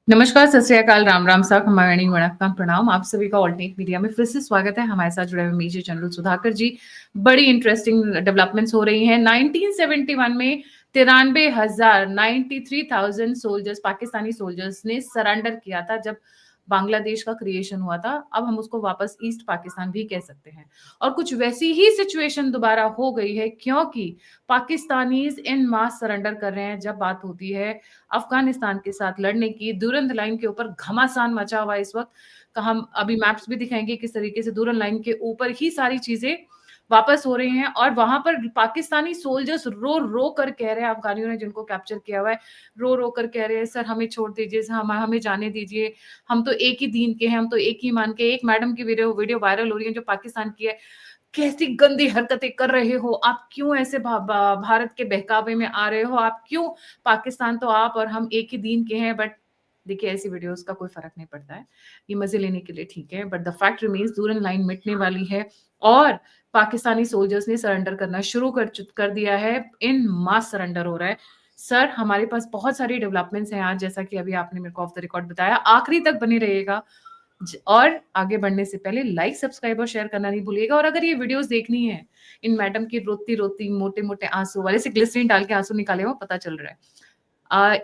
नमस्कार, सत श्री अकाल, राम राम सा, खमाणी वणक्कम, प्रणाम। आप सभी का ऑल्टरनेट मीडिया में फिर से स्वागत है। हमारे साथ जुड़े हुए मेजर जनरल सुधाकर जी। बड़ी इंटरेस्टिंग डेवलपमेंट्स हो रही हैं। 1971 में 93,000 सोल्जर्स, पाकिस्तानी सोल्जर्स ने सरेंडर किया था जब बांग्लादेश का क्रिएशन हुआ था। अब हम उसको वापस ईस्ट पाकिस्तान भी कह सकते हैं। और कुछ वैसी ही सिचुएशन दोबारा हो गई है, क्योंकि पाकिस्तानीज इन मास सरेंडर कर रहे हैं। जब बात होती है अफगानिस्तान के साथ लड़ने की, दुरंद लाइन के ऊपर घमासान मचा हुआ है इस वक्त का। हम अभी मैप्स भी दिखाएंगे किस तरीके से दुरंद लाइन के ऊपर ही सारी चीजें वापस हो रही हैं। और वहां पर पाकिस्तानी सोल्जर्स रो रो कर कह रहे हैं, अफगानियों ने जिनको कैप्चर किया हुआ है, रो रो कर कह रहे हैं, सर हमें छोड़ दीजिए, सर हमें जाने दीजिए, हम तो एक ही दीन के हैं, हम तो एक ही मान के। एक मैडम की वीडियो वीडियो वायरल हो रही है जो पाकिस्तान की है। कैसी गंदी हरकतें कर रहे हो आप, क्यों ऐसे भारत के बहकावे में आ रहे हो आप, क्यों? पाकिस्तान तो आप और हम एक ही दीन के हैं। बट देखिए, ऐसी वीडियोस का कोई फर्क नहीं पड़ता है, ये मजे लेने के लिए ठीक है। But the fact remains, Durand मिटने वाली है और पाकिस्तानी सोल्जर्स ने सरेंडर करना शुरू कर दिया है। इन मास सरेंडर हो रहा है। सर, हमारे पास बहुत सारी डेवलपमेंट्स हैं आज, जैसा कि अभी आपने मेरे को ऑफ द रिकॉर्ड बताया। आखिरी तक बने रहिएगा और आगे बढ़ने से पहले लाइक, सब्सक्राइब और शेयर करना नहीं भूलिएगा। और अगर ये वीडियोस देखनी है, इन मैडम की रोती रोती मोटे मोटे आंसू वाले से ग्लिसरीन डाल के आंसू निकाले हो, पता चल रहा है।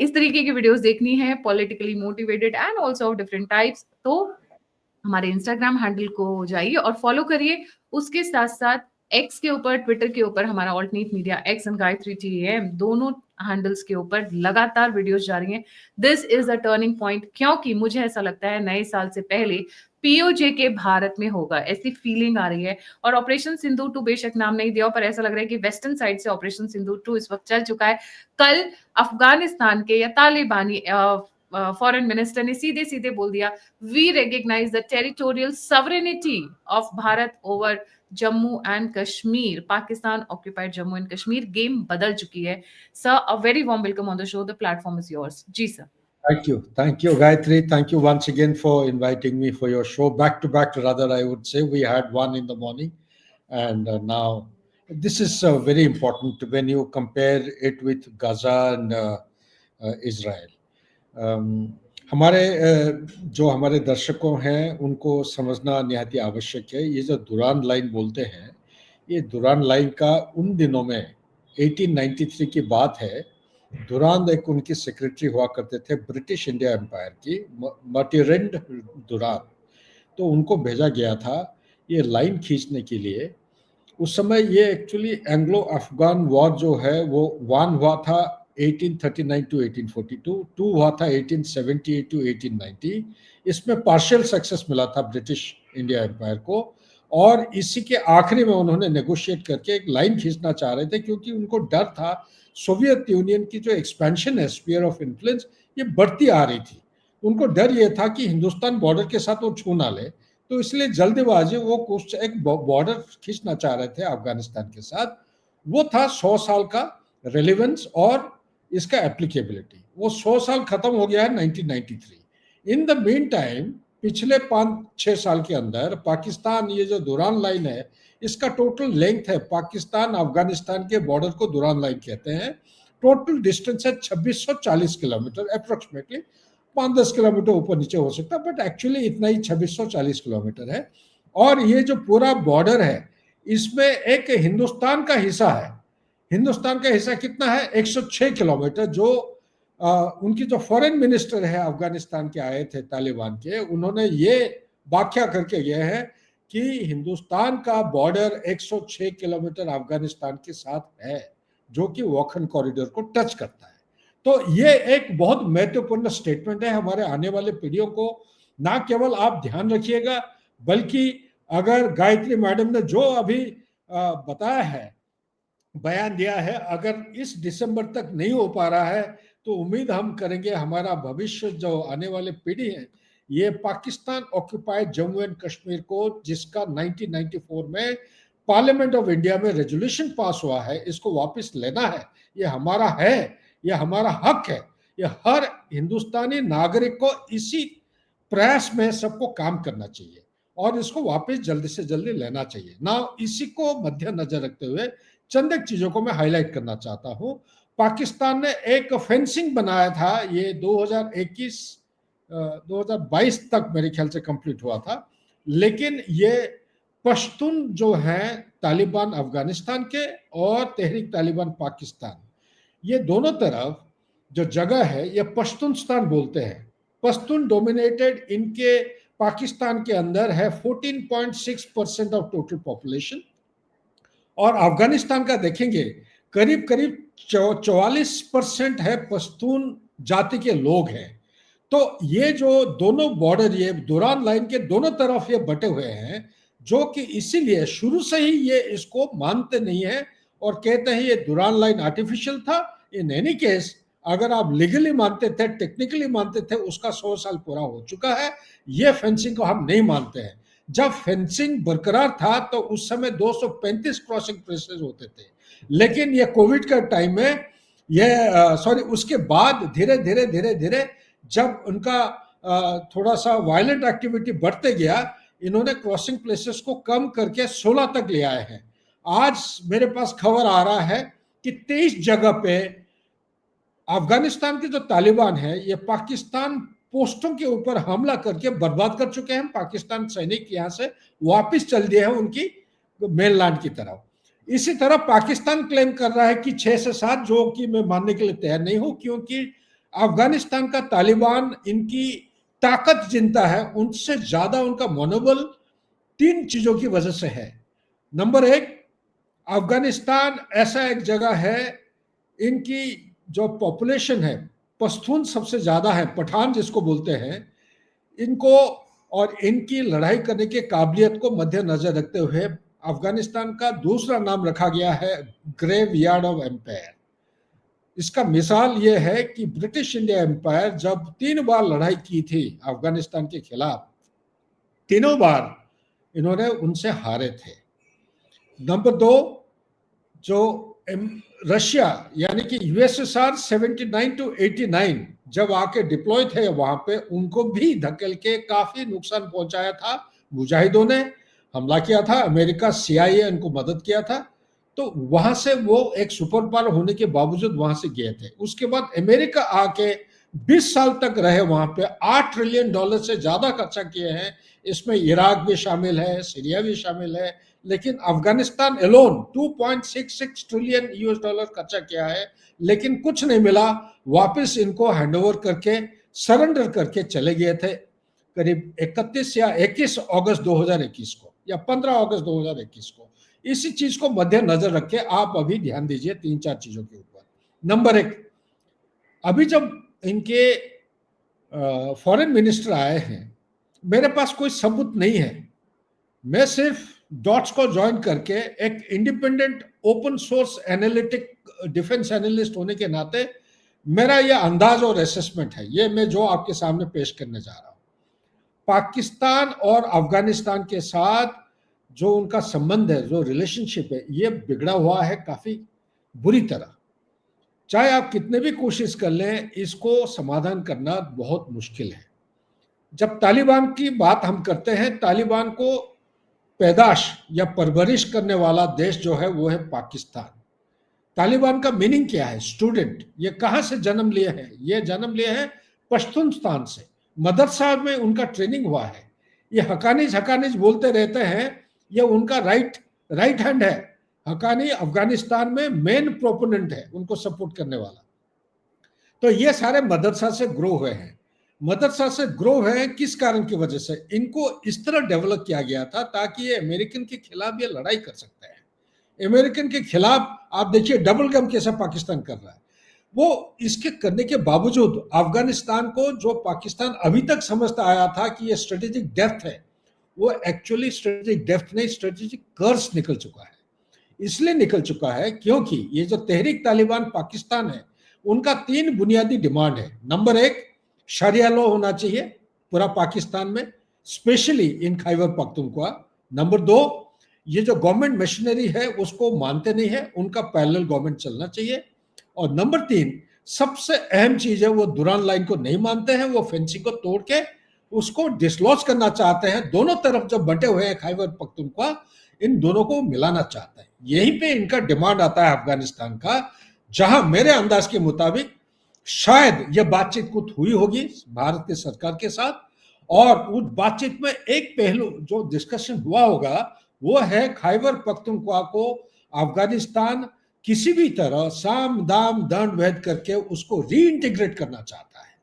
इस तरीके की वीडियोस देखनी है, politically motivated and also of different types, तो हमारे इंस्टाग्राम हैंडल को जाइए और फॉलो करिए। उसके साथ साथ एक्स के ऊपर, ट्विटर के ऊपर हमारा alternate media x and Gayatri TM, दोनों हैंडल्स के ऊपर लगातार वीडियोस जा रही हैं। This is a turning point, क्योंकि मुझे ऐसा लगता है नए साल से पहले पीओजे के भारत में होगा, ऐसी फीलिंग आ रही है। और ऑपरेशन सिंदूर 2 बेशक नाम नहीं दिया, पर ऐसा लग रहा है कि वेस्टर्न साइड से ऑपरेशन सिंदूर 2 इस वक्त चल चुका है। कल अफगानिस्तान के या तालिबानी फॉरेन मिनिस्टर ने सीधे सीधे बोल दिया, we recognize the territorial sovereignty of Bharat over Jammu and Kashmir. Pakistan occupied Jammu and Kashmir, game बदल चुकी है। Sir, a very warm welcome on the show, the platform is yours. जी sir. Thank you. Thank you, Gayatri. Thank you once again for inviting me for your show. Back to back, rather, I would say. We had one in the morning, and now this is very important when you compare it with Gaza and Israel. हमारे जो हमारे दर्शकों हैं उनको समझना निहायती आवश्यक है। ये जो दुरान लाइन बोलते हैं, ये दुरान लाइन का उन दिनों में 1893 की बात है। दुरान एक उनकी सेक्रेटरी हुआ करते थे ब्रिटिश इंडिया एम्पायर की, मटिरेंड दुरान। तो उनको भेजा गया था ये लाइन खींचने के लिए। उस समय ये एक्चुअली एंग्लो अफगान वॉर जो है वो वन हुआ था 1839 टू 1842, टू हुआ था 1878 टू 1890। इसमें पार्शियल सक्सेस मिला था ब्रिटिश इंडिया एम्पायर को, और इसी के आखिरी में उन्होंने नेगोशिएट करके एक लाइन खींचना चाह रहे थे, क्योंकि उनको डर था सोवियत यूनियन की जो एक्सपेंशन है, स्फीयर ऑफ इन्फ्लुएंस, ये बढ़ती आ रही थी। उनको डर ये था कि हिंदुस्तान बॉर्डर के साथ वो छू ना ले, तो इसलिए जल्दीबाजी वो कुछ एक बॉर्डर खींचना चाह रहे थे अफगानिस्तान के साथ। वो था 100 साल का रेलिवेंस और इसका एप्लीकेबिलिटी। वो 100 साल खत्म हो गया है 1993। इन द मीन टाइम पिछले 5-6 साल के अंदर पाकिस्तान, ये जो दुरान लाइन है, इसका टोटल लेंथ है, पाकिस्तान अफगानिस्तान के बॉर्डर को दुरान लाइन कहते हैं। टोटल डिस्टेंस है 2640 किलोमीटर अप्रोक्सीमेटली। 5-10 किलोमीटर ऊपर नीचे हो सकता है, बट एक्चुअली इतना ही 2640 किलोमीटर है। और ये जो पूरा बॉर्डर है, इसमें एक हिंदुस्तान का हिस्सा है। हिंदुस्तान का हिस्सा कितना है? 106 किलोमीटर। जो उनकी जो फॉरेन मिनिस्टर है अफगानिस्तान के आए थे तालिबान के, उन्होंने ये व्याख्या करके गए हैं कि हिंदुस्तान का बॉर्डर 106 किलोमीटर अफगानिस्तान के साथ है, जो कि वॉखन कॉरिडोर को टच करता है। तो ये एक बहुत महत्वपूर्ण स्टेटमेंट है हमारे आने वाले पीढ़ियों को। ना केवल आप ध्यान रखिएगा, बल्कि अगर गायत्री मैडम ने जो अभी बताया है, बयान दिया है, अगर इस दिसंबर तक नहीं हो पा रहा है, तो उम्मीद हम करेंगे हमारा भविष्य, जो आने वाले पीढ़ी है, ये पाकिस्तान ऑक्यूपाइड जम्मू एंड कश्मीर को, जिसका 1994 में पार्लियामेंट ऑफ इंडिया में रेजोल्यूशन पास हुआ है, इसको वापस लेना है। ये हमारा है, ये हमारा हक है। ये हर हिंदुस्तानी नागरिक को इसी प्रयास में सबको काम करना चाहिए और इसको वापस जल्दी से जल्दी लेना चाहिए ना। इसी को मद्देनजर रखते हुए चंद एक चीजों को मैं हाईलाइट करना चाहता हूं। पाकिस्तान ने एक फेंसिंग बनाया था ये 2021 2022 तक मेरे ख्याल से कंप्लीट हुआ था। लेकिन ये पश्तून जो है तालिबान अफगानिस्तान के और तहरीक तालिबान पाकिस्तान, ये दोनों तरफ जो जगह है ये पश्तूनस्तान बोलते हैं। पश्तून डोमिनेटेड इनके पाकिस्तान के अंदर है 14.6% ऑफ टोटल पॉपुलेशन, और अफगानिस्तान का देखेंगे करीब करीब 44% है पश्तून जाति के लोग हैं। तो ये जो दोनों बॉर्डर, ये दुरान लाइन के दोनों तरफ ये बटे हुए हैं, जो कि इसीलिए शुरू से ही ये इसको मानते नहीं है और कहते हैं ये दुरान लाइन आर्टिफिशियल था। इन एनी केस अगर आप लीगली मानते थे, टेक्निकली मानते थे, उसका 100 साल पूरा हो चुका है। ये फेंसिंग को हम नहीं मानते हैं। जब फेंसिंग बरकरार था तो उस समय 235 क्रॉसिंग प्लेसेस होते थे, लेकिन ये कोविड का टाइम में ये उसके बाद धीरे धीरे धीरे धीरे जब उनका थोड़ा सा वायलेंट एक्टिविटी बढ़ते गया, इन्होंने क्रॉसिंग प्लेसेस को कम करके 16 तक ले आए हैं। आज मेरे पास खबर आ रहा है कि 23 जगह पे अफगानिस्तान के जो तालिबान है ये पाकिस्तान पोस्टों के ऊपर हमला करके बर्बाद कर चुके हैं। पाकिस्तान सैनिक यहां से वापस चल दिए हैं उनकी मेनलैंड की तरफ। इसी तरह पाकिस्तान क्लेम कर रहा है कि 6 से 7, जो कि मैं मानने के लिए तैयार नहीं हूं, क्योंकि अफगानिस्तान का तालिबान इनकी ताकत जिनता है उनसे ज्यादा उनका मनोबल 3 चीजों की वजह से है। नंबर 1, अफगानिस्तान ऐसा एक जगह है, इनकी जो पॉपुलेशन है पश्तून सबसे ज्यादा है, पठान जिसको बोलते हैं, इनको और इनकी लड़ाई करने के काबिलियत को मद्देनजर रखते हुए अफगानिस्तान का दूसरा नाम रखा गया है ग्रेव यार्ड ऑफ एम्पायर। इसका मिसाल ये है कि ब्रिटिश इंडिया एम्पायर जब 3 बार लड़ाई की थी अफगानिस्तान के खिलाफ, तीनों बार इन्होंने उनसे हारे थे। नंबर 2, जो रशिया यानी कि यूएसएसआर 79 to 89 जब आके डिप्लॉय थे वहां पे, उनको भी धकेल के काफी नुकसान पहुंचाया था। मुजाहिदों ने हमला किया था, अमेरिका CIA इनको मदद किया था। तो वहां से वो एक सुपर पावर होने के बावजूद वहां से गए थे। उसके बाद अमेरिका आके 20 साल तक रहे वहां पे, $8 ट्रिलियन से ज्यादा खर्चा किए हैं। इसमें इराक भी शामिल है, सीरिया भी शामिल है, लेकिन अफगानिस्तान एलोन $2.66 ट्रिलियन खर्चा किया है, लेकिन कुछ नहीं मिला। वापस इनको हैंडओवर करके सरेंडर करके चले गए थे करीब 31 या 21 अगस्त 2021 को या 15 अगस्त 2021 को। इसी चीज को मद्देनजर रख के आप अभी ध्यान दीजिए 3-4 चीजों के ऊपर। नंबर 1, अभी जब इनके फॉरेन मिनिस्टर आए हैं, मेरे पास कोई सबूत नहीं है, मैं सिर्फ डॉट्स को ज्वाइन करके एक independent open source analytic defence analyst होने के नाते मेरा ये अंदाज और असेसमेंट है, ये मैं जो आपके सामने पेश करने जा रहा हूं। पाकिस्तान और अफगानिस्तान के साथ जो उनका संबंध है, जो रिलेशनशिप है, ये बिगड़ा हुआ है काफी बुरी तरह। चाहे आप कितने भी कोशिश कर लें, इसको समाधान करना बहुत मुश्किल है। जब तालिबान की बात हम करते हैं, तालिबान को पैदाश या परवरिश करने वाला देश जो है वो है पाकिस्तान। तालिबान का मीनिंग क्या है? स्टूडेंट। ये कहां से जन्म लिए हैं? ये जन्म लिए हैं पश्तूनस्तान से, मदरसा में उनका ट्रेनिंग हुआ है। ये हकानीज हकानीज बोलते रहते हैं, ये उनका राइट हैंड है। हकानी अफगानिस्तान में मेन प्रोपोनेंट है, उनको सपोर्ट करने वाला। तो ये सारे मदरसा से ग्रो हुए हैं। मदरसा से ग्रो है किस कारण की वजह से? इनको इस तरह डेवलप किया गया था ताकि ये अमेरिकन के खिलाफ ये लड़ाई कर सकते हैं। अमेरिकन के खिलाफ आप देखिए डबल गम कैसा पाकिस्तान कर रहा है। वो इसके करने के बावजूद अफगानिस्तान को, जो पाकिस्तान अभी तक समझता आया था कि ये स्ट्रेटेजिक डेप्थ है, वो एक्चुअली स्ट्रेटेजिक डेप्थ नहीं, स्ट्रेटेजिक कर्स निकल चुका है। इसलिए निकल चुका है क्योंकि ये जो तहरीक तालिबान पाकिस्तान है, उनका 3 बुनियादी डिमांड है। नंबर 1, शरिया लॉ होना चाहिए पूरा पाकिस्तान में, specially in Khyber Pakhtunkhwa. Number 2, ये जो गवर्नमेंट मशीनरी है उसको मानते नहीं है, उनका पैरेलल गवर्नमेंट चलना चाहिए। और नंबर 3, सबसे अहम चीज है, वो दुरान लाइन को नहीं मानते हैं, वो फेंसिंग को तोड़ के उसको डिसलॉज करना चाहते हैं। दोनों तरफ जब बंटे हुए हैं खैबर पख्तूनख्वा, इन दोनों को मिलाना चाहते हैं। यहीं पे इनका डिमांड आता है अफगानिस्तान का, जहां मेरे अंदाज के मुताबिक शायद यह बातचीत कुछ हुई होगी भारत के सरकार के साथ, और उस बातचीत में एक पहलू जो डिस्कशन हुआ होगा वो है खैबर पख्तूनख्वा को अफगानिस्तान किसी भी तरह साम दाम दंड भेद करके उसको रीइंटीग्रेट करना चाहता है।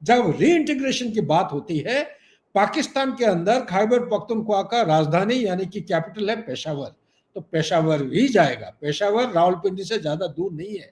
जब रीइंटीग्रेशन की बात होती है, पाकिस्तान के अंदर खैबर पख्तूनख्वा का राजधानी यानी कि कैपिटल है पेशावर, तो पेशावर ही जाएगा। पेशावर रावलपिंडी से ज्यादा दूर नहीं है,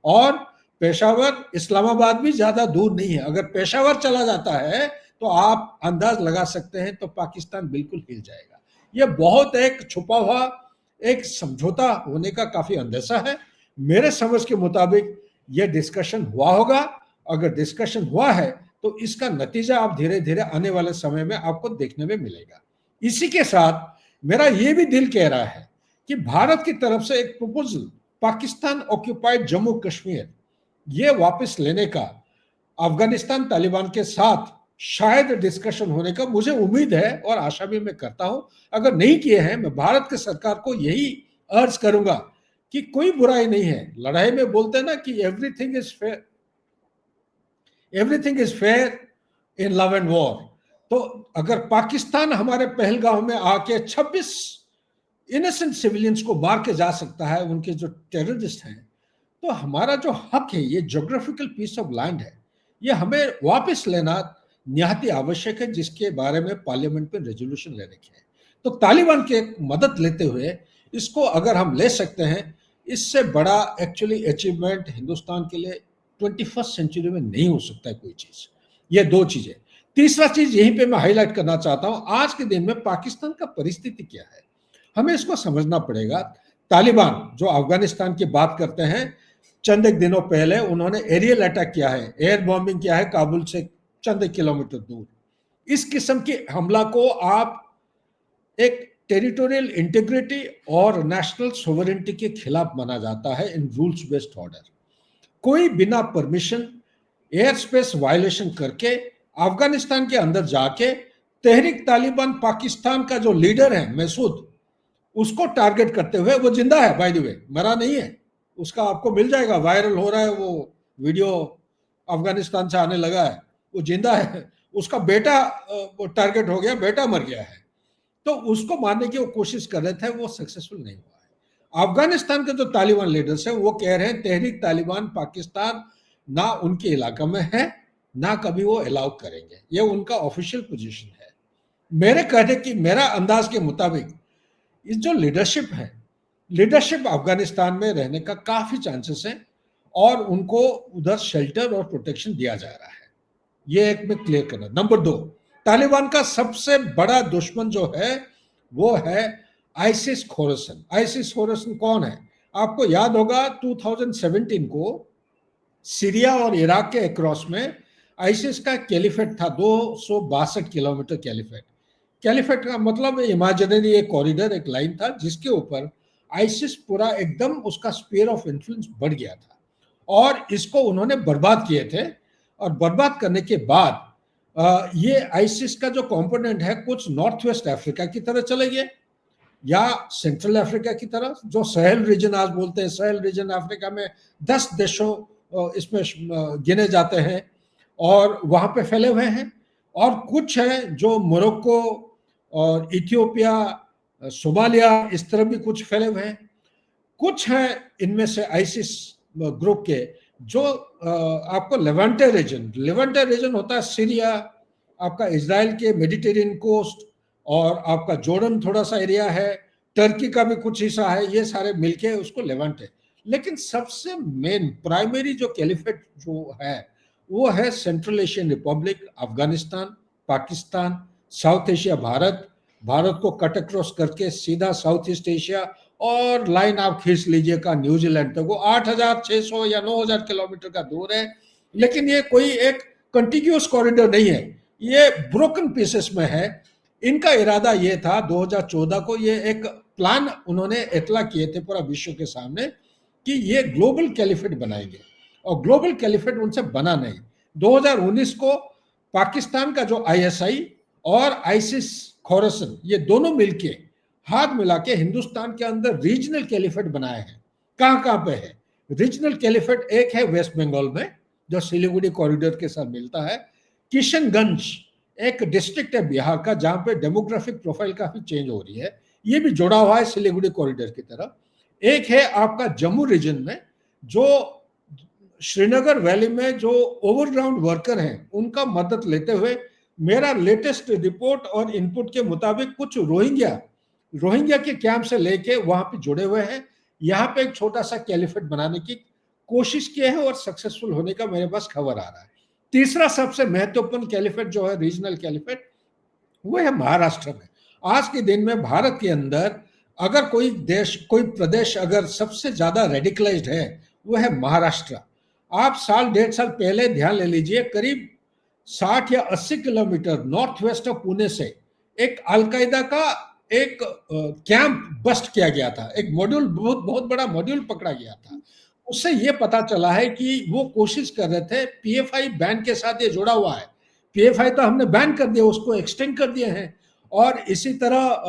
और पेशावर इस्लामाबाद भी ज्यादा दूर नहीं है। अगर पेशावर चला जाता है तो आप अंदाज लगा सकते हैं, तो पाकिस्तान बिल्कुल हिल जाएगा। यह बहुत एक छुपा हुआ एक समझौता होने का काफी अंदेशा है। मेरे समझ के मुताबिक यह डिस्कशन हुआ होगा। अगर डिस्कशन हुआ है तो इसका नतीजा आप धीरे धीरे आने वाले समय में आपको देखने में मिलेगा। इसी के साथ मेरा यह भी दिल कह रहा है कि भारत की तरफ से एक प्रपोजल पाकिस्तान ऑक्यूपाइड जम्मू कश्मीर ये वापस लेने का अफगानिस्तान तालिबान के साथ शायद डिस्कशन होने का मुझे उम्मीद है और आशा भी मैं करता हूं। अगर नहीं किए हैं, मैं भारत की सरकार को यही अर्ज करूंगा कि कोई बुराई नहीं है। लड़ाई में बोलते हैं ना कि everything is fair in love and war. तो अगर पाकिस्तान हमारे पहलगाम में आके 26 इनोसेंट सिविलियंस को मार के जा सकता है, उनके जो टेररिस्ट हैं, तो हमारा जो हक है, ये ज्योग्राफिकल पीस ऑफ लैंड है, ये हमें वापस लेना निहाती आवश्यक है, जिसके बारे में पार्लियामेंट में रेजोल्यूशन लेने की है। तो तालिबान की मदद लेते हुए इसको अगर हम ले सकते हैं, इससे बड़ा एक्चुअली अचीवमेंट हिंदुस्तान के लिए 21st सेंचुरी में नहीं हो सकता है कोई चीज। ये दो चीजें। तीसरा चीज यहीं पे मैं हाईलाइट करना चाहता हूं, आज के दिन में पाकिस्तान का परिस्थिति क्या है, हमें इसको समझना पड़ेगा। तालिबान जो अफगानिस्तान की बात करते हैं, चंद एक दिनों पहले उन्होंने एरियल अटैक किया है, एयर बॉम्बिंग किया है काबुल से चंद किलोमीटर दूर। इस किस्म के हमला को आप एक टेरिटोरियल इंटीग्रिटी और नेशनल सोवरेनिटी के खिलाफ माना जाता है इन रूल्स बेस्ड ऑर्डर। कोई बिना परमिशन एयर स्पेस वायलेशन करके अफगानिस्तान के अंदर जाके तहरीक तालिबान पाकिस्तान का जो लीडर है मसूद, उसको टारगेट करते हुए, वो जिंदा है बाय द वे, मरा नहीं है, उसका आपको मिल जाएगा, वायरल हो रहा है वो वीडियो, अफगानिस्तान से आने लगा है, वो जिंदा है। उसका बेटा वो टारगेट हो गया, बेटा मर गया है, तो उसको मारने की वो कोशिश कर रहे थे, वो सक्सेसफुल नहीं हुआ है। अफगानिस्तान के जो तालिबान लीडर्स हैं वो कह रहे हैं तहरीक तालिबान पाकिस्तान ना उनके इलाका में है, ना कभी वो अलाउ करेंगे, ये उनका ऑफिशियल पोजीशन है। मेरे कहने की, मेरा अंदाज के मुताबिक इस जो लीडरशिप है, लीडरशिप अफगानिस्तान में रहने का काफी चांसेस है, और उनको उधर शेल्टर और प्रोटेक्शन दिया जा रहा है। ये एक में क्लियर करना। नंबर 2, तालिबान का सबसे बड़ा दुश्मन जो है वो है आइसिस खोरसन। आइसिस खोरसन कौन है? आपको याद होगा 2017 को सीरिया और इराक के अक्रॉस में आइसिस का कैलिफेट था, 262 किलोमीटर कैलिफेट। कैलिफेट का मतलब इमेजिनरी एक कॉरिडोर, एक लाइन था जिसके ऊपर आइसिस पूरा एकदम उसका स्फीयर ऑफ इन्फ्लुएंस बढ़ गया था, और इसको उन्होंने बर्बाद किए थे। और बर्बाद करने के बाद ये आइसिस का जो कंपोनेंट है कुछ नॉर्थ वेस्ट अफ्रीका की तरह चले गए, या सेंट्रल अफ्रीका की तरह, जो सहल रीजन आज बोलते हैं। सहल रीजन अफ्रीका में 10 देशों इसमें गिने जाते हैं, और वहां पे फैले हुए हैं। और कुछ है जो मोरक्को और इथियोपिया, सोमालिया, इस तरह भी कुछ फैले हुए हैं। कुछ है इनमें से आइसिस ग्रुप के जो आपको लेवांटे रीजन होता है, सीरिया, आपका इजराइल के मेडिटेरियन कोस्ट, और आपका जॉर्डन थोड़ा सा एरिया है, टर्की का भी कुछ हिस्सा है, ये सारे मिलके उसको लेवांटे। लेकिन सबसे मेन प्राइमरी जो कैलिफेट जो है वो है central Asian Republic, Afghanistan, Pakistan, south Asia, Bharat को कट अक्रॉस करके सीधा साउथ ईस्ट एशिया, और लाइन आप खींच लीजिएगा न्यूजीलैंड तक। वो 8,600 या 9,000 किलोमीटर का दूर है, लेकिन ये कोई एक कंटिन्यूअस कॉरिडोर नहीं है, ये ब्रोकन पीसेस में है। इनका इरादा ये था 2014 को, ये एक प्लान उन्होंने इतला किए थे पूरा विश्व के सामने कि ये ग्लोबल कैलिफेट बनाएंगे, और ग्लोबल कैलिफेट उनसे बना नहीं। 2019 को पाकिस्तान का जो आईएसआई और आइसिस खोरसन, ये दोनों मिलके हाथ मिला के हिंदुस्तान के अंदर रीजनल कैलिफेट बनाए हैं। कहां कहां पे है रीजनल कैलिफेट? एक है वेस्ट बंगाल में, जो सिलीगुड़ी कॉरिडोर के साथ मिलता है। किशनगंज एक डिस्ट्रिक्ट है बिहार का जहां पे डेमोग्राफिक प्रोफाइल काफी चेंज हो रही है, ये भी जुड़ा हुआ है सिलीगुड़ी कॉरिडोर की तरफ। एक है आपका जम्मू रीजन में, जो श्रीनगर वैली में जो ओवरग्राउंड वर्कर हैं उनका मदद लेते हुए, मेरा लेटेस्ट रिपोर्ट और इनपुट के मुताबिक कुछ रोहिंग्या के कैंप से लेके वहां पे जुड़े हुए हैं। यहाँ पे एक छोटा सा कैलिफेट बनाने की कोशिश किए हैं और सक्सेसफुल होने का मेरे पास खबर आ रहा है। तीसरा सबसे महत्वपूर्ण कैलिफेट जो है रीजनल कैलिफेट, वो है महाराष्ट्र में। आज के दिन में भारत के अंदर अगर कोई देश, कोई प्रदेश अगर सबसे ज्यादा रेडिकलाइज्ड है, वो है महाराष्ट्र। आप साल 1.5 साल पहले ध्यान ले लीजिए, करीब 60 या 80 kilometre north west of Pune से एक अलकायदा का एक कैंप बस्ट किया गया था, एक मॉड्यूल, बहुत बहुत बड़ा मॉड्यूल पकड़ा गया था। उससे ये पता चला है कि वो कोशिश कर रहे थे, पीएफआई बैन के साथ ये जुड़ा हुआ है। पीएफआई तो हमने बैन कर दिया, उसको एक्सटेंड कर दिए हैं। और इसी तरह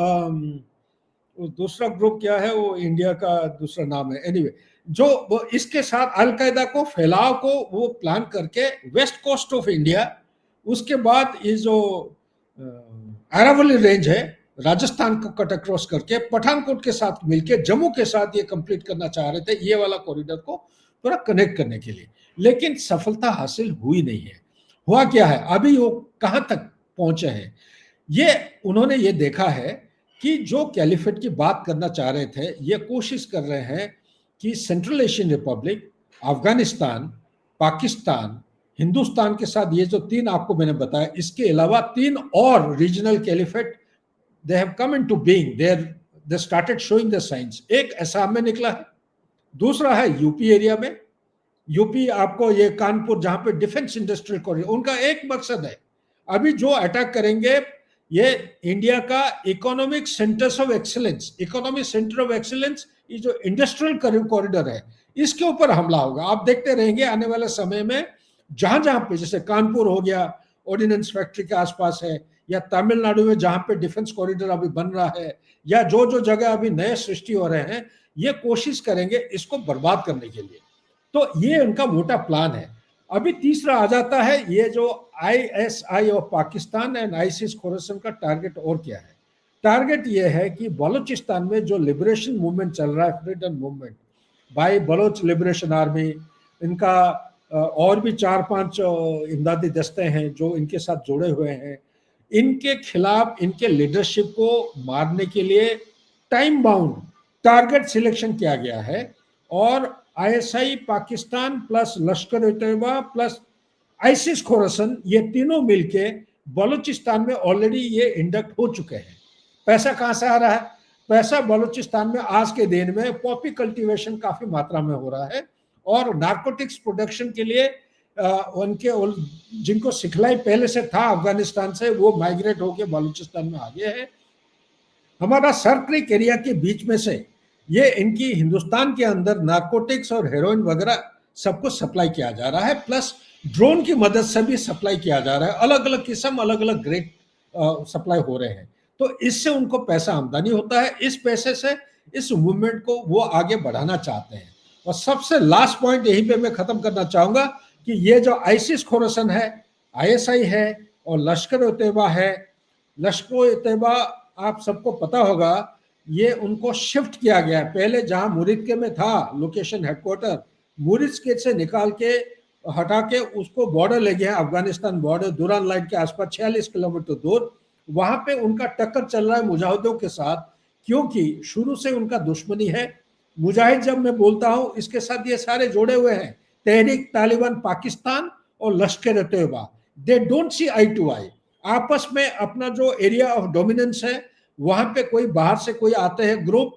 दूसरा ग्रुप क्या है, वो इंडिया का दूसरा नाम है, एनीवे जो वो इसके साथ अलकायदा को फैलाव को वो प्लान करके वेस्ट कोस्ट ऑफ इंडिया, उसके बाद ये जो अरावली रेंज है राजस्थान को कट अक्रॉस करके पठानकोट के साथ मिलके जम्मू के साथ ये कंप्लीट करना चाह रहे थे, ये वाला कॉरिडोर को पूरा कनेक्ट करने के लिए। लेकिन सफलता हासिल हुई नहीं है। हुआ क्या है, अभी वो कहां तक पहुंचे हैं, ये उन्होंने ये देखा है कि जो कैलिफेट की बात करना चाह रहे थे, ये कोशिश कर रहे हैं कि central Asian Republic, Afghanistan, Pakistan, Hindustan के साथ ये जो 3 आपको मैंने बताया, इसके अलावा 3 और regional caliphate they have come into being, they started showing the signs। एक असम में निकला है, दूसरा है यूपी एरिया में। यूपी आपको ये कानपुर जहां पे डिफेंस इंडस्ट्रियल कॉरिडोर, उनका एक मकसद है, अभी जो अटैक करेंगे ये इंडिया का economic centres of excellence, economic centre of excellence, ये जो इंडस्ट्रियल कॉरिडोर है, इसके ऊपर हमला होगा। आप देखते रहेंगे आने वाले समय में, जहां जहां पे, जैसे कानपुर हो गया, ऑर्डिनेंस फैक्ट्री के आसपास है, या तमिलनाडु में जहां पे डिफेंस कॉरिडोर अभी बन रहा है, या जो जो जगह अभी नए सृष्टि हो रहे हैं, ये कोशिश करेंगे इसको बर्बाद करने के लिए। तो ये उनका मोटा प्लान है। अभी तीसरा आ जाता है ये जो ISI of Pakistan and ISIS Khorasan का टारगेट और क्या है। टारगेट ये है कि बलूचिस्तान में जो लिबरेशन मूवमेंट चल रहा है, freedom movement by Baloch liberation army, इनका और भी 4-5 इमदादी दस्ते हैं जो इनके साथ जुड़े हुए हैं, इनके खिलाफ, इनके लीडरशिप को मारने के लिए टाइम बाउंड टारगेट सिलेक्शन किया गया है। और आईएसआई पाकिस्तान प्लस लश्कर e Taiba plus ISIS Khorasan, ये तीनों मिलके बलूचिस्तान में ऑलरेडी ये इंडक्ट हो चुके हैं। पैसा कहां से आ रहा है? पैसा बलूचिस्तान में आज के दिन में पॉपी कल्टीवेशन काफी मात्रा में हो रहा है, और नार्कोटिक्स प्रोडक्शन के लिए उनके जिनको सिखलाई पहले से था अफगानिस्तान से, वो माइग्रेट होकर बलूचिस्तान में आ गए हैं। हमारा सर क्रीक एरिया के बीच में से ये इनकी हिंदुस्तान के अंदर नार्कोटिक्स और हेरोइन वगैरह सबको सप्लाई किया जा रहा है, प्लस ड्रोन की मदद से भी सप्लाई किया जा रहा है। अलग अलग किस्म, अलग अलग ग्रेड सप्लाई हो रहे हैं। तो इससे उनको पैसा आमदनी होता है। इस पैसे से इस मूवमेंट को वो आगे बढ़ाना चाहते हैं। और सबसे लास्ट पॉइंट यहीं पे मैं खत्म करना चाहूंगा कि ये जो आईसिस खोरासान है, आईएसआई है और लश्कर ए तैयबा है। लश्कर ए तैयबा आप सबको पता होगा, ये उनको शिफ्ट किया गया है। पहले जहां मुरिदके में था लोकेशन हेडक्वार्टर, मुरिदके से निकाल के हटा के उसको बॉर्डर ले गया, अफगानिस्तान बॉर्डर दुरान लाइन के आसपास 46 किलोमीटर दूर। वहां पे उनका टक्कर चल रहा है मुजाहिदों के साथ, क्योंकि शुरू से उनका दुश्मनी है। मुजाहिद जब मैं बोलता हूं, इसके साथ ये सारे जोड़े हुए हैं, तहरीक तालिबान पाकिस्तान और Lashkar e Taiba. They don't see eye to eye. आपस में अपना जो एरिया ऑफ डोमिनेंस है, वहां पे कोई बाहर से कोई आते हैं ग्रुप,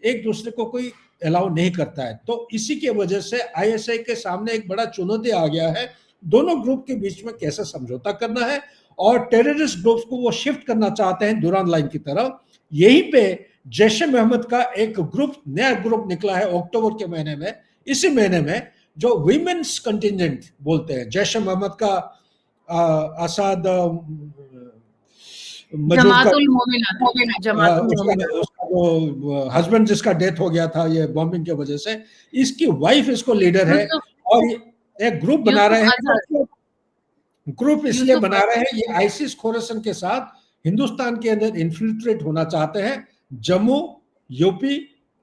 एक दूसरे को कोई अलाउ नहीं करता है। तो इसी के वजह से आईएसआई के सामने एक बड़ा चुनौती आ गया है, दोनों ग्रुप के बीच में कैसे समझौता करना है। और टेररिस्ट ग्रुप्स को वो शिफ्ट करना चाहते हैं दुरान लाइन की तरफ। यहीं पे जैश ए मोहम्मद का एक ग्रुप, नया ग्रुप निकला है अक्टूबर के महीने में, इसी महीने में, जो विमेन्स कंटिजेंट बोलते हैं। जैश ए मोहम्मद का असाद हस्बैंड जिसका डेथ हो गया था ये बॉम्बिंग की वजह से, इसकी वाइफ इसको लीडर है। और एक ग्रुप बना यूसुफ रहे हैं, अजहर, ग्रुप इसलिए यूसुफ बना रहे अजहर। हैं, ये आईसिस खोरसन के साथ हिंदुस्तान के अंदर इन्फिल्ट्रेट होना चाहते हैं। जम्मू, यूपी,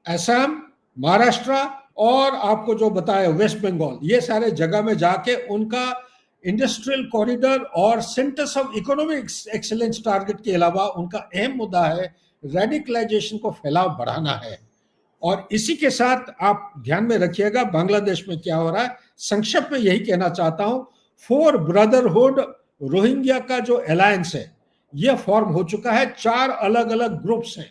असम, महाराष्ट्र और आपको जो बताया वेस्ट बंगाल, ये सारे जगह में जाके उनका इंडस्ट्रियल कॉरिडोर और centres of economic excellence target के अलावा उनका अहम मुद्दा है रेडिकलाइजेशन को फैलाव बढ़ाना है। और इसी के साथ आप ध्यान में रखिएगा बांग्लादेश में क्या हो रहा है। संक्षेप में यही कहना चाहता हूं, फोर ब्रदरहुड रोहिंग्या का जो अलायंस है यह फॉर्म हो चुका है। 4 अलग अलग ग्रुप्स हैं।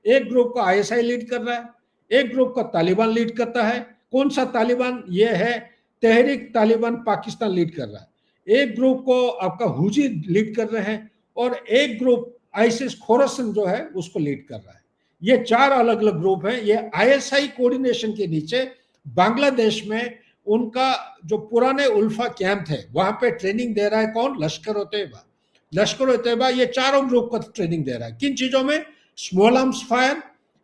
एक ग्रुप को आईएसआई लीड कर रहा है, एक ग्रुप को तालिबान लीड करता है। कौन सा तालिबान? यह है तहरीक तालिबान पाकिस्तान लीड कर रहा है। एक ग्रुप को आपका हुजी लीड कर रहे हैं और एक ग्रुप आईसिस खोरसन जो है उसको लीड कर रहा है। ये 4 अलग अलग ग्रुप हैं। ये आईएसआई कोऑर्डिनेशन के नीचे बांग्लादेश में उनका जो पुराने उल्फा कैंप थे वहां पे ट्रेनिंग दे रहा है कौन? लश्कर ए तैयबा। लश्कर ए तैयबा ये चारों ग्रुप को ट्रेनिंग दे रहा है। किन चीजों में? Small arms fire,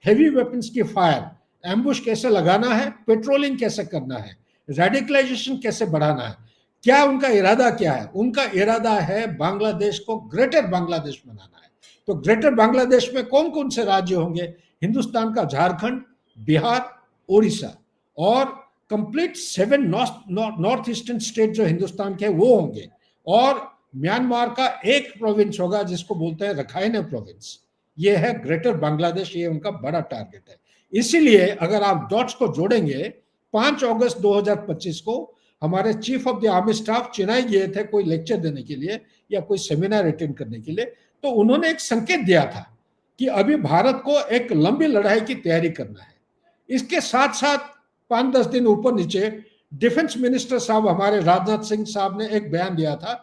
heavy weapons की फायर, एम्बुश कैसे लगाना है, पेट्रोलिंग कैसे करना है, रेडिकलाइजेशन कैसे बढ़ाना है। क्या उनका इरादा क्या है? उनका इरादा है बांग्लादेश को ग्रेटर बांग्लादेश बनाना है। तो ग्रेटर बांग्लादेश में कौन कौन से राज्य होंगे? हिंदुस्तान का झारखंड, बिहार, उड़ीसा और कंप्लीट 7 नॉर्थ ईस्टर्न स्टेट जो हिंदुस्तान के वो होंगे। और म्यांमार का एक प्रोविंस होगा जिसको बोलते हैं रखाइन प्रोविंस। ये है ग्रेटर बांग्लादेश, ये उनका बड़ा टारगेट है। इसीलिए अगर आप डॉट्स को जोड़ेंगे, 5 अगस्त 2025 को हमारे chief of the army staff Chennai गए थे कोई लेक्चर देने के लिए या कोई सेमिनार अटेंड करने के लिए। तो उन्होंने एक संकेत दिया था कि अभी भारत को एक लंबी लड़ाई की तैयारी करना है। इसके साथ साथ 5-10 दिन ऊपर नीचे डिफेंस मिनिस्टर साहब हमारे राजनाथ सिंह साहब ने एक बयान दिया था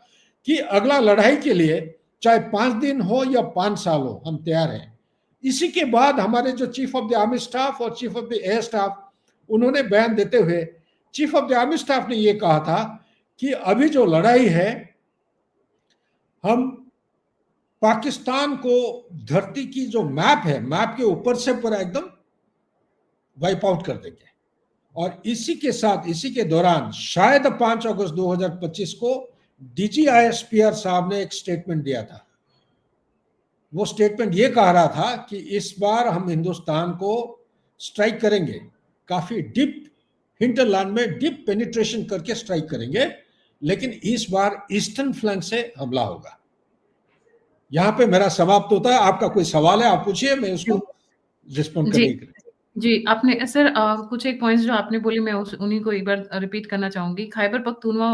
कि अगला लड़ाई के लिए चाहे 5 दिन हो या 5 साल हो, हम तैयार हैं। इसी के बाद हमारे जो chief of the army staff और chief of the air staff, उन्होंने बयान देते हुए, chief of the army staff ने यह कहा था कि अभी जो लड़ाई है, हम पाकिस्तान को धरती की जो मैप है, मैप के ऊपर से पूरा एकदम वाइप आउट कर देंगे। और इसी के साथ, इसी के दौरान शायद 5 अगस्त 2025 को डीजीआईएसपीआर साहब ने एक स्टेटमेंट दिया था। वो स्टेटमेंट ये कह रहा था कि इस बार हम हिंदुस्तान को स्ट्राइक करेंगे, काफी डीप हिंटरलैंड में डीप पेनिट्रेशन करके स्ट्राइक करेंगे, लेकिन इस बार ईस्टर्न फ्लैंक से हमला होगा। यहां पे मेरा समाप्त होता है। आपका कोई सवाल है आप पूछिए, मैं उसको रिस्पॉन्ड जी करने के लिए। जी, आपने सर कुछ एक पॉइंट्स जो आपने बोले मैं उन्हीं को एक बार रिपीट करना चाहूंगी। खैबर पख्तूनवा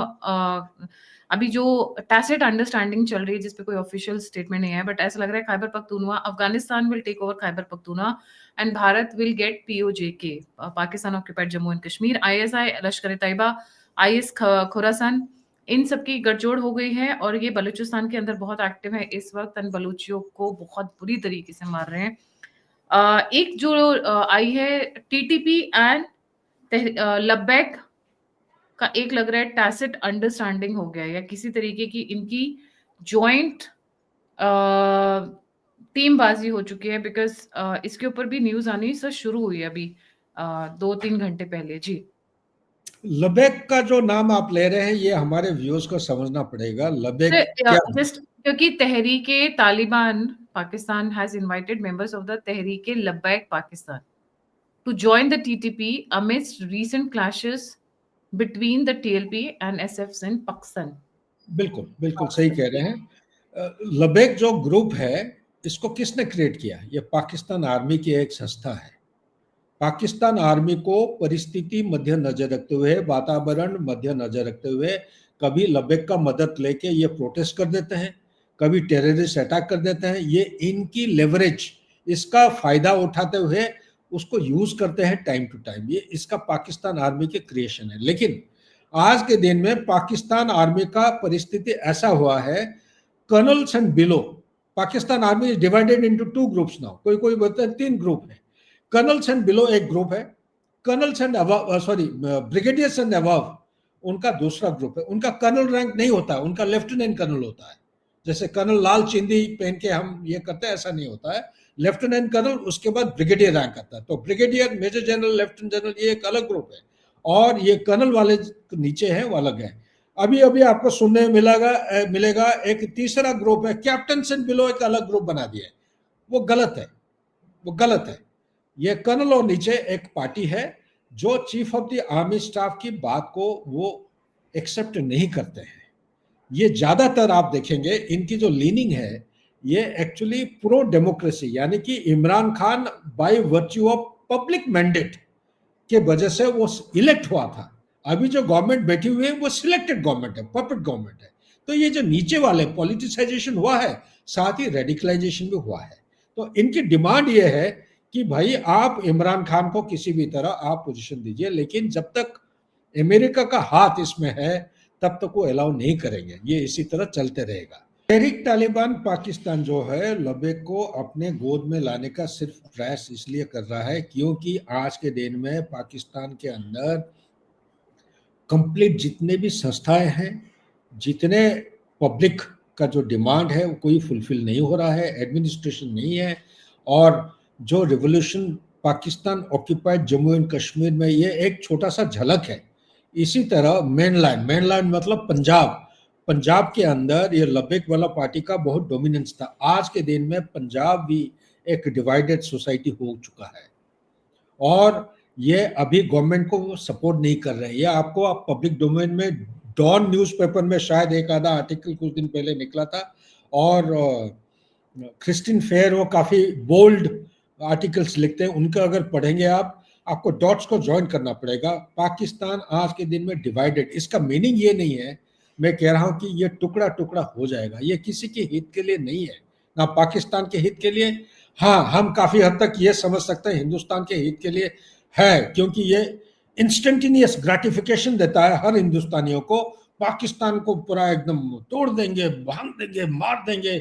अभी जो टैसिट अंडरस्टैंडिंग चल रही है जिसपे कोई ऑफिशियल स्टेटमेंट नहीं है, बट ऐसा लग रहा है Khyber Pakhtunkhwa, Afghanistan will take over Khyber Pakhtunkhwa and Bharat will get PoJK, Pakistan occupied Jammu and Kashmir, ISI, Lashkar e Taiba, IS Khorasan, इन सबकी गठजोड़ हो गई है और ये बलूचिस्तान के अंदर बहुत एक्टिव है इस वक्त एंड बलूचियों को बहुत बुरी तरीके से मार रहे हैं। एक जो आई है टीटीपी एंड लब्बैक का, एक लग रहा है टैसिट अंडरस्टैंडिंग हो गया या किसी तरीके की इनकी जॉइंट टीमबाजी हो चुकी है, बिकॉज इसके ऊपर भी न्यूज आनी सर शुरू हुई है अभी 2-3 घंटे पहले। जी, लबैक का जो नाम आप ले रहे हैं, ये हमारे व्यूअर्स को समझना पड़ेगा। लबैक क्या? जस्ट क्योंकि Tehreek-e Taliban Pakistan has invited members of the Tehreek-e Labbaik Pakistan to join the TTP amidst recent clashes between the TLP and SFs in Pakistan. बिल्कुल बिल्कुल सही कह रहे हैं। लबैक जो ग्रुप है, इसको किसने क्रिएट किया? ये पाकिस्तान आर्मी की एक संस्था है। पाकिस्तान आर्मी को परिस्थिति मध्य नजर रखते हुए, वातावरण मध्य नजर रखते हुए, कभी लबैक का मदद लेके ये प्रोटेस्ट कर देते हैं, कभी टेररिस्ट अटैक कर देते हैं। ये इनकी लेवरेज, इसका फायदा उठाते हुए उसको यूज करते हैं टाइम टू टाइम। ये इसका पाकिस्तान आर्मी के क्रिएशन है। लेकिन आज के दिन में पाकिस्तान आर्मी का परिस्थिति ऐसा हुआ है, colonel's and below, Pakistan army is divided into 2 groups now. कोई कोई बोलते हैं 3 ग्रुप है। कर्नल्स एंड बिलो एक ग्रुप है, colonel's and above, sorry, brigadiers and above उनका दूसरा ग्रुप है। उनका कर्नल रैंक नहीं होता है, उनका लेफ्टिनेंट कर्नल होता है। जैसे कर्नल लाल चिंदी पहन के हम ये करते हैं, ऐसा नहीं होता है। लेफ्टिनेंट कर्नल, उसके बाद ब्रिगेडियर रैंक आता है। तो brigadier, major general, lieutenant general, ये एक अलग ग्रुप है। और ये कर्नल वाले नीचे हैं वो अलग है। अभी अभी आपको सुनने में मिलेगा एक तीसरा ग्रुप है, कैप्टन से बिलो एक अलग ग्रुप बना दिया है। वो गलत है, वो गलत है। ये कर्नल और नीचे एक पार्टी है जो chief of the army staff की बात को वो एक्सेप्ट नहीं करते हैं। ये ज्यादातर आप देखेंगे इनकी जो लीनिंग है ये एक्चुअली प्रो डेमोक्रेसी, यानी कि Imran Khan by virtue of public mandate के वजह से वो इलेक्ट हुआ था। अभी जो गवर्नमेंट बैठी हुई है वो सिलेक्टेड गवर्नमेंट है, पपेट गवर्नमेंट है। तो ये जो नीचे वाले पॉलिटिसाइजेशन हुआ है, साथ ही रेडिकलाइजेशन भी हुआ है। तो इनकी डिमांड ये है कि भाई आप इमरान खान को किसी भी तरह आप पोजीशन दीजिए, लेकिन जब तक अमेरिका का हाथ इसमें है तब तक वो अलाउ नहीं करेंगे। ये इसी तरह चलते रहेगा। तहरीक तालिबान पाकिस्तान जो है लबेक को अपने गोद में लाने का सिर्फ प्रयास इसलिए कर रहा है क्योंकि आज के दिन में पाकिस्तान के अंदर कंप्लीट जितने भी संस्थाएं हैं, जितने पब्लिक का जो डिमांड है वो कोई फुलफिल नहीं हो रहा है, एडमिनिस्ट्रेशन नहीं है। और जो revolution Pakistan occupied Jammu and Kashmir में ये एक छोटा सा झलक है। इसी तरह मेनलैंड मतलब पंजाब, पंजाब के अंदर ये लबेक वाला पार्टी का बहुत डोमिनेंस था। आज के दिन में पंजाब भी एक डिवाइडेड सोसाइटी हो चुका है और ये अभी गवर्नमेंट को सपोर्ट नहीं कर रहे हैं। ये आपको आप पब्लिक डोमेन में डॉन न्यूज़पेपर में शायद एक आधा आर्टिकल कुछ दिन पहले निकला था और क्रिस्टिन फेयर वो काफ़ी बोल्ड आर्टिकल्स लिखते हैं, उनका अगर पढ़ेंगे आप, आपको डॉट्स को ज्वाइन करना पड़ेगा। पाकिस्तान आज के दिन में डिवाइडेड, इसका मीनिंग ये नहीं है मैं कह रहा हूं कि ये टुकड़ा टुकड़ा हो जाएगा, ये किसी के हित के लिए नहीं है, ना पाकिस्तान के हित के लिए। हाँ, हम काफ़ी हद तक ये समझ सकते हैं हिंदुस्तान के हित के लिए है, क्योंकि ये इंस्टेंटेनियस ग्रेटिफिकेशन देता है हर हिंदुस्तानियों को। पाकिस्तान को पूरा एकदम तोड़ देंगे, भांग देंगे, मार देंगे,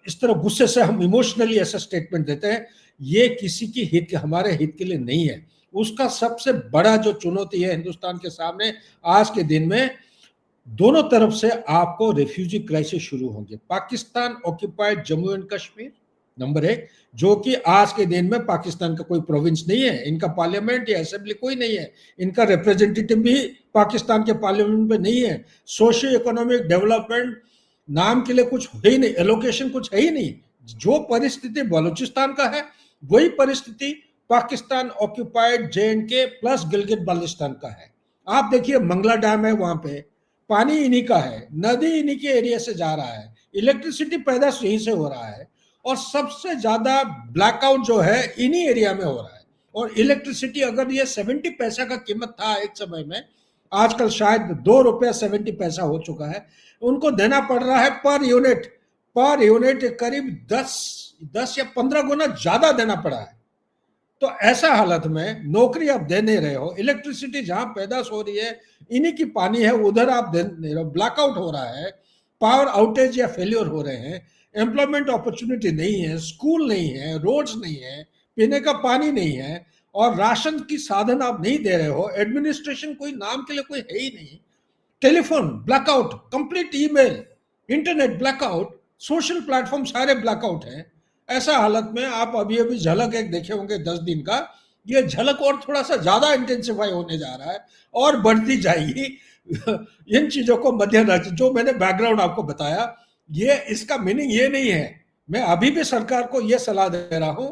इस तरह गुस्से से हम इमोशनली ऐसा स्टेटमेंट देते हैं। ये किसी की हित, हमारे हित के लिए नहीं है। उसका सबसे बड़ा जो चुनौती है हिंदुस्तान के सामने आज के दिन में, दोनों तरफ से आपको रेफ्यूजी क्राइसिस शुरू होंगे। Pakistan occupied Jammu and Kashmir number एक, जो कि आज के दिन में पाकिस्तान का कोई प्रोविंस नहीं है, इनका पार्लियामेंट या असेंबली कोई नहीं है, इनका रिप्रेजेंटेटिव भी पाकिस्तान के पार्लियामेंट में नहीं है। सोशियो इकोनॉमिक डेवलपमेंट नाम के लिए कुछ है ही नहीं, एलोकेशन कुछ है ही नहीं। जो परिस्थिति बलूचिस्तान का है वही परिस्थिति Pakistan occupied JNK plus Gilgit Baltistan का है। आप देखिए मंगला डैम है, वहां पे पानी इन्हीं का है, नदी इन्हीं के एरिया से जा रहा है, इलेक्ट्रिसिटी पैदा यहीं से हो रहा है और सबसे ज्यादा ब्लैकआउट जो है इन्हीं एरिया में हो रहा है। और इलेक्ट्रिसिटी अगर ये 70 पैसा का कीमत था एक समय में, आजकल शायद 2 रुपया 70 पैसा हो चुका है, उनको देना पड़ रहा है पर यूनिट करीब 10 या 15 गुना ज्यादा देना पड़ा है। तो ऐसा हालत में नौकरी आप दे नहीं रहे हो, इलेक्ट्रिसिटी जहां पैदा हो रही है इन्हीं की पानी है, उधर आप दे नहीं रहे हो, ब्लैकआउट हो रहा है, पावर आउटेज या फेलियर हो रहे हैं, एम्प्लॉयमेंट अपॉर्चुनिटी नहीं है, स्कूल नहीं है, रोड्स नहीं है, पीने का पानी नहीं है और राशन की साधन आप नहीं दे रहे हो, एडमिनिस्ट्रेशन कोई नाम के लिए कोई है ही नहीं, telephone blackout, complete email, internet blackout, social platform सारे ब्लैकआउट हैं। ऐसा हालत में आप अभी अभी झलक एक देखे होंगे 10 दिन का, ये झलक और थोड़ा सा ज्यादा इंटेंसिफाई होने जा रहा है और बढ़ती जाएगी। इन चीजों को मद्देनजर, जो मैंने बैकग्राउंड आपको बताया, ये इसका मीनिंग ये नहीं है, मैं अभी भी सरकार को यह सलाह दे रहा हूं,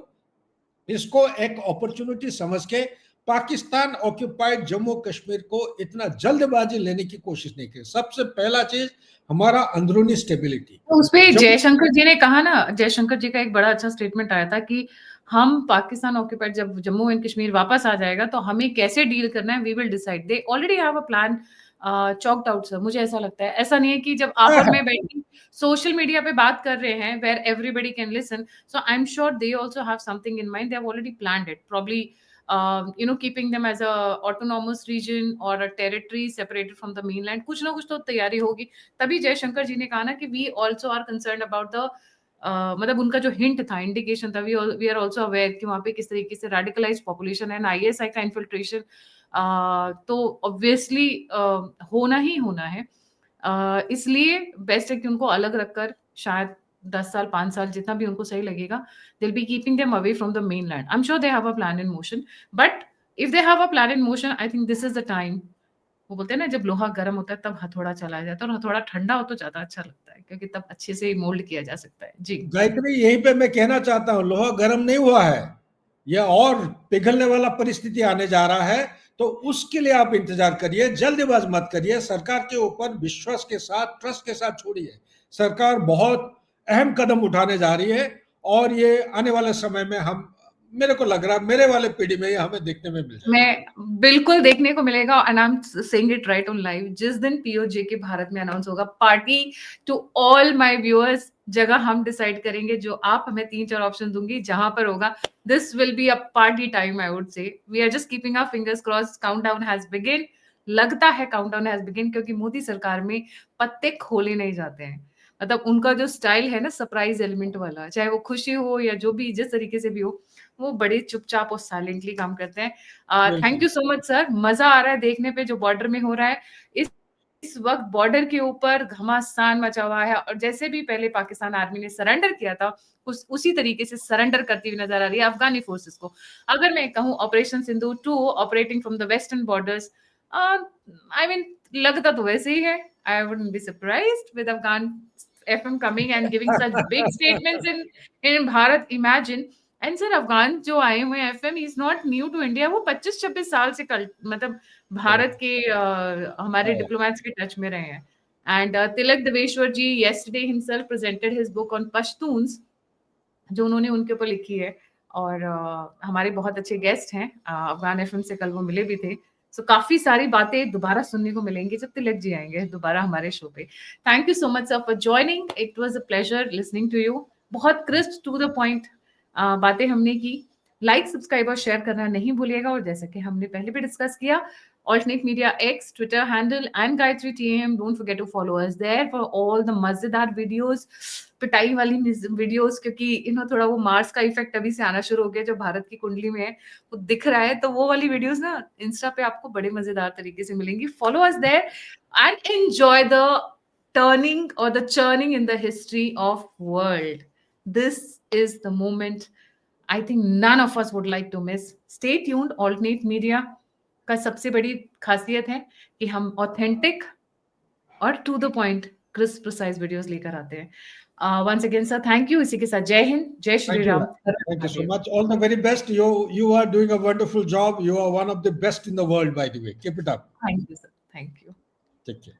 इसको एक अपॉर्चुनिटी समझ के पाकिस्तान ऑक्यूपाइड जम्मू कश्मीर को इतना जल्दबाजी लेने की कोशिश नहीं की। सबसे पहला चीज हमारा अंदरूनी स्टेबिलिटी। तो उसपे जयशंकर जी ने कहा ना, जयशंकर जी का एक बड़ा अच्छा स्टेटमेंट आया था कि हम पाकिस्तान ऑक्यूपाइड जब जम्मू एंड कश्मीर वापस आ जाएगा तो हमें कैसे डील करना है, we will decide. They already have a plan chalked out sir, मुझे ऐसा लगता है। ऐसा नहीं है कि जब आप और मैं बैठी सोशल मीडिया पे बात कर रहे हैं where everybody can listen, so I am sure they also have something in mind, they have already planned it, probably keeping them as a autonomous region or a territory separated from the mainland, कुछ ना कुछ तो तैयारी होगी। तभी जयशंकर जी ने कहा ना कि we also are concern about the, मतलब उनका जो हिंट था, इंडिकेशन था, वी आर ऑल्सो अवेयर कि वहां पे किस तरीके से रेडिकलाइज पॉपुलेशन है, ISI का इन्फिल्ट्रेशन तो ऑब्वियसली होना ही होना है। इसलिए बेस्ट है कि उनको अलग रखकर शायद 10 साल 5 साल जितना भी उनको सही लगेगा, they'll be keeping them away from the mainland. I'm sure they have a plan in motion, but if they have a plan in motion, I think this is the time. वो बोलते हैं ना, जब लोहा गर्म होता है तब हथौड़ा चलाया जाता है, और हथौड़ा ठंडा हो तो ज्यादा अच्छा लगता है, क्योंकि तब अच्छे से मोल्ड किया जा सकता है। जी गायत्री, यहीं पे मैं कहना चाहता हूँ, लोहा गर्म नहीं हुआ है, यह और पिघलने वाला परिस्थिति आने जा रहा है। तो उसके लिए आप इंतजार करिए, जल्दबाज मत करिए, सरकार के ऊपर विश्वास के साथ, ट्रस्ट के साथ छोड़िए। सरकार बहुत अहम कदम उठाने जा रही है, और ये आने वाले समय में हम, मेरे को लग रहा है मेरे वाले पीढ़ी में ये हमें देखने में मिल जाएगा। मैं बिल्कुल देखने को मिलेगा, and I am saying it right on live. जिस दिन पीओजे के भारत में अनाउंस होगा, party to all my viewers, जगह हम डिसाइड करेंगे, जो आप हमें 3-4 ऑप्शन दूंगी, जहां पर होगा, this will be a party time, I would say. We are just keeping our fingers cross. Countdown has begin. लगता है काउंटडाउन हैज बिगिन, क्योंकि मोदी सरकार में पत्ते खोले नहीं जाते हैं। मतलब उनका जो स्टाइल है ना, सरप्राइज एलिमेंट वाला, चाहे वो खुशी हो या जो भी, जिस तरीके से भी हो, वो बड़े चुपचाप और साइलेंटली काम करते हैं। थैंक बिल्कुल। यू सो मच सर, मजा आ रहा है देखने पे जो बॉर्डर में हो रहा है। इस वक्त बॉर्डर के ऊपर घमासान मचा हुआ है, और जैसे भी पहले पाकिस्तान आर्मी ने सरेंडर किया था, उसी तरीके से सरेंडर करती हुई नजर आ रही है अफगानी फोर्सेस को। अगर मैं कहूँ operation Sindhu 2 operating from the western borders, I mean लगता तो वैसे ही है। I wouldn't be surprised with Afghan FM coming and giving such big statements in Bharat, imagine. And sir, Afghan जो आए हुए हैं FM, is not new to India. वो 25-26 साल से मतलब भारत के हमारे डिप्लोमेट्स के टच में रहे हैं। And Tilak Deveshwar ji yesterday himself presented his book on Pashtuns, जो उन्होंने उनके ऊपर लिखी है। और हमारे बहुत अच्छे गेस्ट हैं, अफगान एफएम से कल वो मिले भी थे। सो काफी सारी बातें दोबारा सुनने को मिलेंगी जब तिलक जी आएंगे दोबारा हमारे शो पे। Thank you so much sir for joining, it was a pleasure listening to you. बहुत क्रिस्प टू द पॉइंट बातें हमने की। लाइक, सब्सक्राइब और शेयर करना नहीं भूलिएगा। और जैसा कि हमने पहले भी डिस्कस किया, Alternate Media X Twitter handle and Gayatri TM. Don't forget to follow us there for all the मजेदार वीडियोस, पिटाई वाली वीडियोस, क्योंकि थोड़ा वो मार्स का इफेक्ट अभी से आना शुरू हो गया, जो भारत की कुंडली में है वो दिख रहा है। तो वो वाली वीडियोस ना इंस्टा पे आपको बड़े मजेदार तरीके से मिलेंगी। Follow us there and enjoy the turning or the churning in the history of world. This is the moment I think none of us would like to miss. Stay tuned. Alternate Media का सबसे बड़ी खासियत है कि हम authentic और to the point crisp precise videos लेकर आते हैं। Once again sir, thank you. इसी के साथ जय हिंद, जय Shri Thank you. Ram. Thank you so much. All the very best. You are doing a wonderful job. You are one of the best in the world, by the way. Keep it up. Thank you sir, thank you. Take care.